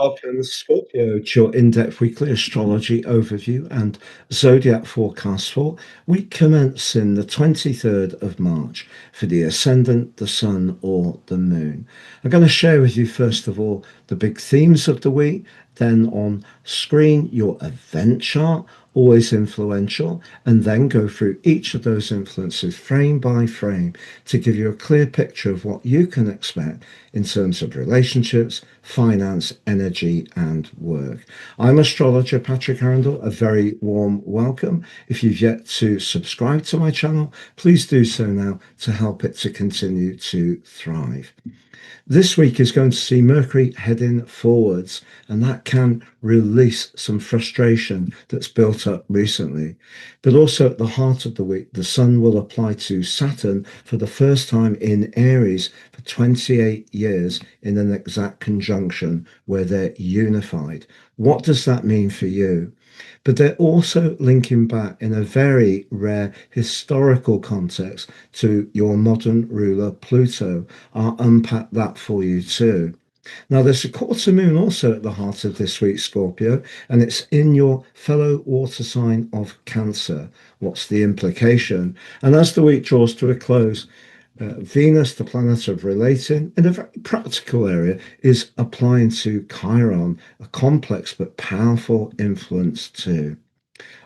Welcome, Scorpio, to your in-depth weekly astrology overview and zodiac forecast for week commencing the 23rd of March for the ascendant, the sun, or the moon. I'm going to share with you, first of all, the big themes of the week, then on screen, your event chart, always influential, and then go through each of those influences frame by frame to give you a clear picture of what you can expect in terms of relationships, finance, energy, and work. I'm astrologer Patrick Arundell. A very warm welcome. If you've yet to subscribe to my channel, please do so now to help it to continue to thrive. This week is going to see Mercury heading forwards, and that can release some frustration that's built up recently. But also at the heart of the week, the Sun will apply to Saturn for the first time in Aries for 28 years in an exact conjunction where they're unified. What does that mean for you? But they're also linking back in a very rare historical context to your modern ruler Pluto. I'll unpack that for you too. Now, there's a quarter moon also at the heart of this week, Scorpio, and it's in your fellow water sign of Cancer. What's the implication? And as the week draws to a close, Venus, the planet of relating, in a very practical area, is applying to Chiron, a complex but powerful influence too.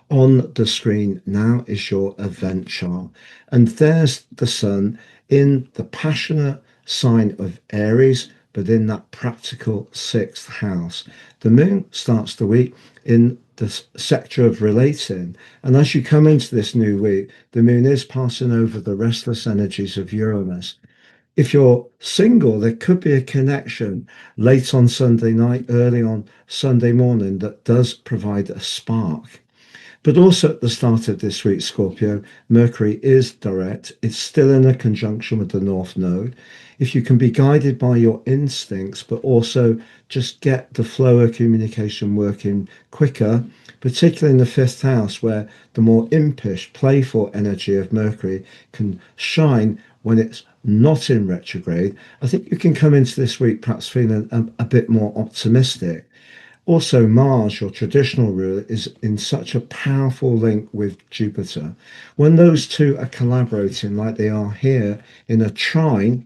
On the screen now is your event chart, and there's the Sun in the passionate sign of Aries, but in that practical sixth house. The Moon starts the week in the sector of relating, and as you come into this new week, the Moon is passing over the restless energies of Uranus. If you're single, there could be a connection late on Sunday night, early on Sunday morning that does provide a spark. But also at the start of this week, Scorpio, Mercury is direct. It's still in a conjunction with the North Node. If you can be guided by your instincts, but also just get the flow of communication working quicker, particularly in the fifth house, where the more impish, playful energy of Mercury can shine when it's not in retrograde, I think you can come into this week perhaps feeling a bit more optimistic. Also, Mars, your traditional ruler, is in such a powerful link with Jupiter. When those two are collaborating like they are here in a trine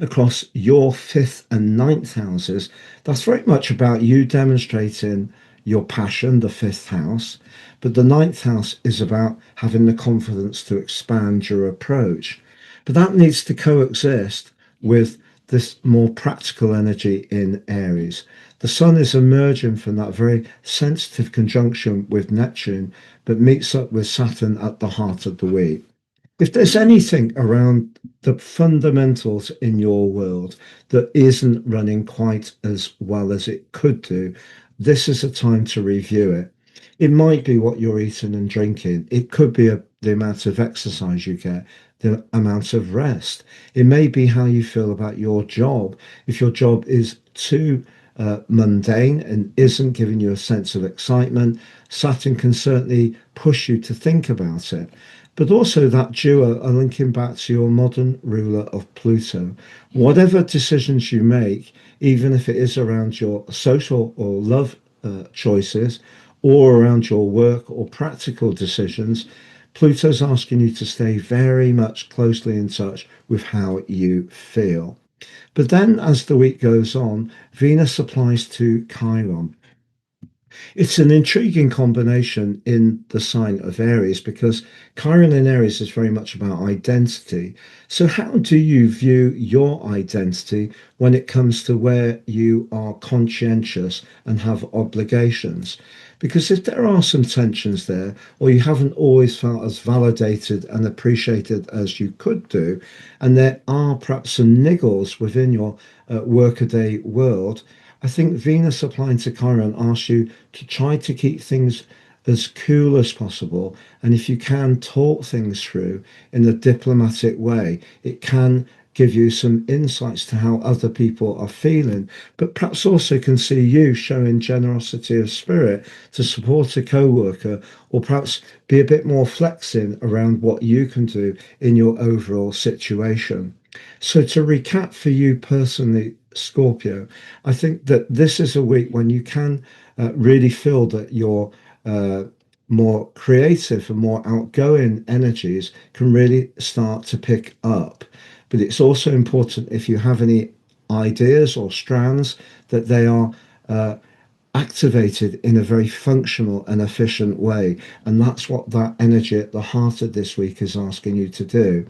across your fifth and ninth houses, that's very much about you demonstrating your passion, the fifth house. But the ninth house is about having the confidence to expand your approach. But that needs to coexist with this more practical energy in Aries. The Sun is emerging from that very sensitive conjunction with Neptune, but meets up with Saturn at the heart of the week. If there's anything around the fundamentals in your world that isn't running quite as well as it could do, this is a time to review it. It might be what you're eating and drinking. It could be the amount of exercise you get, the amount of rest. It may be how you feel about your job. If your job is too mundane and isn't giving you a sense of excitement, Saturn can certainly push you to think about it. But also that duo are linking back to your modern ruler of Pluto. Whatever decisions you make, even if it is around your social or love choices, or around your work or practical decisions, Pluto's asking you to stay very much closely in touch with how you feel. But then as the week goes on, Venus applies to Chiron. It's an intriguing combination in the sign of Aries because Chiron in Aries is very much about identity. So, how do you view your identity when it comes to where you are conscientious and have obligations? Because if there are some tensions there, or you haven't always felt as validated and appreciated as you could do, and there are perhaps some niggles within your workaday world, I think Venus applying to Chiron asks you to try to keep things as cool as possible. And if you can talk things through in a diplomatic way, it can give you some insights to how other people are feeling, but perhaps also can see you showing generosity of spirit to support a co-worker, or perhaps be a bit more flexing around what you can do in your overall situation. So to recap for you personally, Scorpio. I think that this is a week when you can really feel that your more creative and more outgoing energies can really start to pick up. But it's also important, if you have any ideas or strands, that they are activated in a very functional and efficient way. And that's what that energy at the heart of this week is asking you to do.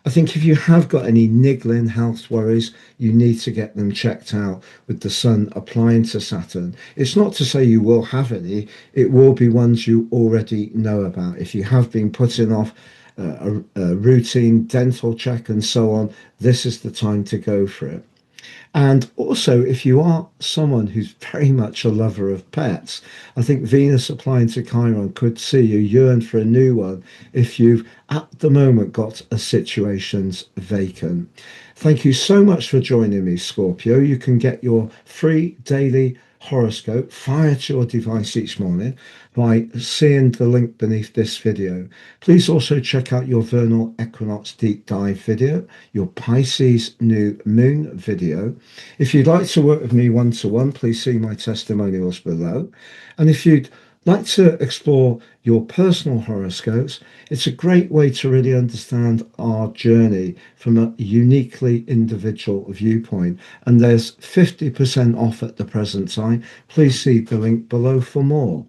I think if you have got any niggling health worries, you need to get them checked out with the sun applying to Saturn. It's not to say you will have any, it will be ones you already know about. If you have been putting off a routine dental check and so on, this is the time to go for it. And also, if you are someone who's very much a lover of pets, I think Venus applying to Chiron could see you yearn for a new one if you've at the moment got a situations vacant. Thank you so much for joining me, Scorpio. You can get your free daily horoscope fired to your device each morning by seeing the link beneath this video. Please also check out your vernal equinox deep dive video, your Pisces new moon video. If you'd like to work with me one-to-one, please see my testimonials below. And if you'd like to explore your personal horoscopes, it's a great way to really understand our journey from a uniquely individual viewpoint. And there's 50% off at the present time. Please see the link below for more.